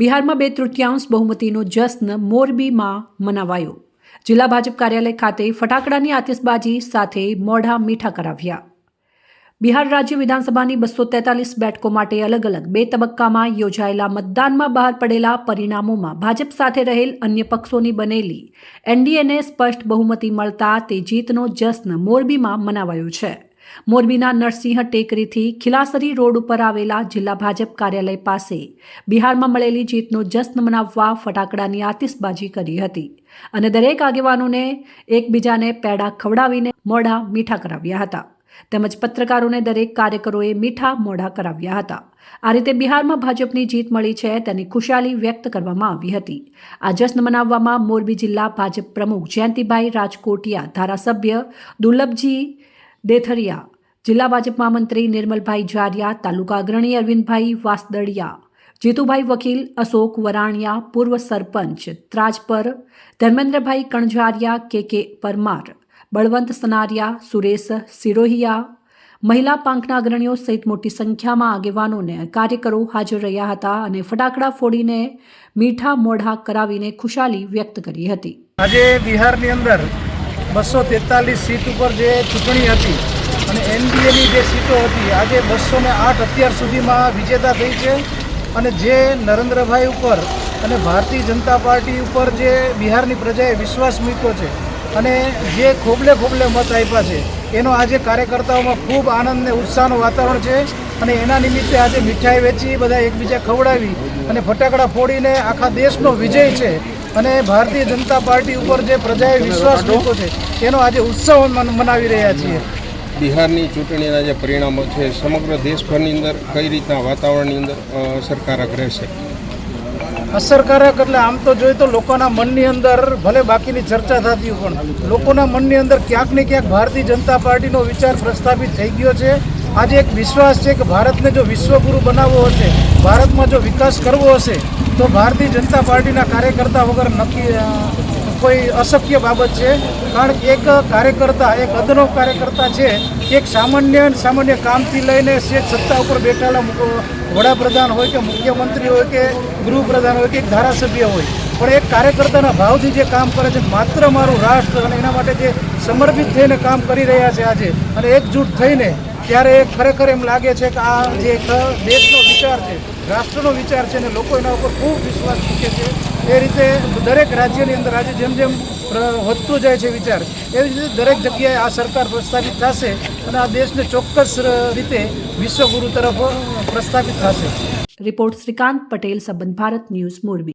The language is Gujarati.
બિહારમાં 2/3 બહુમતીનો જશ્ન મોરબીમાં મનાવાયો। જિલ્લા ભાજપ કાર્યાલય ખાતે ફટાકડાની આતિશબાજી સાથે મોઢા મીઠા કરાવ્યા। બિહાર રાજ્ય વિધાનસભાની 243 બેઠકો માટે અલગ અલગ 2 તબક્કામાં યોજાયેલા મતદાનમાં બહાર પડેલા પરિણામોમાં ભાજપ સાથે રહેલ અન્ય પક્ષોની બનેલી એનડીએને સ્પષ્ટ બહુમતી મળતા તે જીતનો જશ્ન મોરબીમાં મનાવાયો છે। મોરબીના નરસિંહ ટેકરીથી ખિલાસરી રોડ ઉપર આવેલા જિલ્લા ભાજપ કાર્યાલય પાસે બિહારમાં મળેલી જીતનો જશ્ન મનાવવા ફટાકડાની આતિશબાજી કરી હતી અને દરેક આગેવાનોને એકબીજાને પેડા ખવડાવીને મોઢા મીઠા કરાવ્યા હતા તેમજ પત્રકારોને દરેક કાર્યકરોએ મીઠા મોઢા કરાવ્યા હતા। આ રીતે બિહારમાં ભાજપની જીત મળી છે તેની ખુશાલી વ્યક્ત કરવામાં આવી હતી। આ જશ્ન મનાવવામાં મોરબી જિલ્લા ભાજપ પ્રમુખ જયંતિભાઈ રાજકોટિયા, ધારાસભ્ય દુર્લભજી દેથરિયા, જિલ્લા ભાજપ મહામંત્રી નિર્મલભાઈ જારિયા, તાલુકા અગ્રણી અરવિંદભાઈ વાસદડિયા, જીતુભાઈ વકીલ, અશોક વરાણિયા, પૂર્વ સરપંચ ત્રાજપર, ધર્મેન્દ્રભાઈ કણઝારિયા, કે પરમાર, બળવંત સનારિયા, સુરેશ સિરોહિયા, મહિલા પાંખના અગ્રણીઓ સહિત મોટી સંખ્યામાં આગેવાનોને કાર્યકરો હાજર રહ્યા હતા અને ફટાકડા ફોડીને મીઠા મોઢા કરાવીને ખુશાલી વ્યક્ત કરી હતી। આજે બિહારની અંદર 243 સીટ ઉપર જે ચૂંટણી હતી અને એનડીએની જે સીટો હતી આજે 208 અત્યાર સુધીમાં વિજેતા થઈ છે અને જે નરેન્દ્રભાઈ ઉપર અને ભારતીય જનતા પાર્ટી ઉપર જે બિહારની પ્રજાએ વિશ્વાસ મૂક્યો છે અને જે ખોબલે મત આપ્યા છે એનો આજે કાર્યકર્તાઓમાં ખૂબ આનંદ અને ઉત્સાહનું વાતાવરણ છે અને એના નિમિત્તે આજે મીઠાઈ વેચી બધા એકબીજા ખવડાવી અને ફટાકડા ફોડીને આખા દેશનો વિજય છે અને ભારતીય જનતા પાર્ટી ઉપર જે પ્રજાએ વિશ્વાસ મૂક્યો છે એનો આજે ઉત્સવ મનાવી રહ્યા છીએ। બિહારની ચૂંટણીના જે પરિણામો છે સમગ્ર દેશભરની અંદર કઈ રીતના વાતાવરણની અંદર અસરકારક રહેશે? અસરકારક એટલે આમ તો જોઈએ તો લોકોના મનની અંદર ભલે બાકીની ચર્ચા થતી હોય પણ લોકોના મનની અંદર ક્યાંક ને ક્યાંક ભારતીય જનતા પાર્ટીનો વિચાર પ્રસ્થાપિત થઈ ગયો છે। આજે એક વિશ્વાસ છે કે ભારતને જો વિશ્વગુરુ બનાવવો હશે, ભારતમાં જો વિકાસ કરવો હશે તો ભારતીય જનતા પાર્ટીના કાર્યકર્તા વગર નક્કી કોઈ અશક્ય બાબત છે। કારણ કે એક કાર્યકર્તા, એક અદનો કાર્યકર્તા છે, એક સામાન્ય કામથી લઈને સત્તા ઉપર બેઠેલા વડાપ્રધાન હોય કે મુખ્યમંત્રી હોય કે ગૃહપ્રધાન હોય કે એક ધારાસભ્ય હોય પણ એક કાર્યકર્તાના ભાવથી જે કામ કરે છે માત્ર મારું રાષ્ટ્ર અને એના માટે જે સમર્પિત થઈને કામ કરી રહ્યા છે આજે અને એકજૂટ થઈને ત્યારે ખરેખર એમ લાગે છે કે આ જે દેશનો વિચાર છે, રાષ્ટ્રનો વિચાર છે અને લોકો એના ઉપર ખૂબ વિશ્વાસ મૂકે છે। એ રીતે દરેક રાજ્યની અંદર આજે જેમ વધતો જાય છે વિચાર એવી રીતે દરેક જગ્યાએ આ સરકાર પ્રસ્થાપિત થશે અને આ દેશને ચોક્કસ રીતે વિશ્વગુરુ તરફ પ્રસ્થાપિત થશે। રિપોર્ટ શ્રીકાંત પટેલ, સંબંધ ભારત ન્યૂઝ, મોરબી।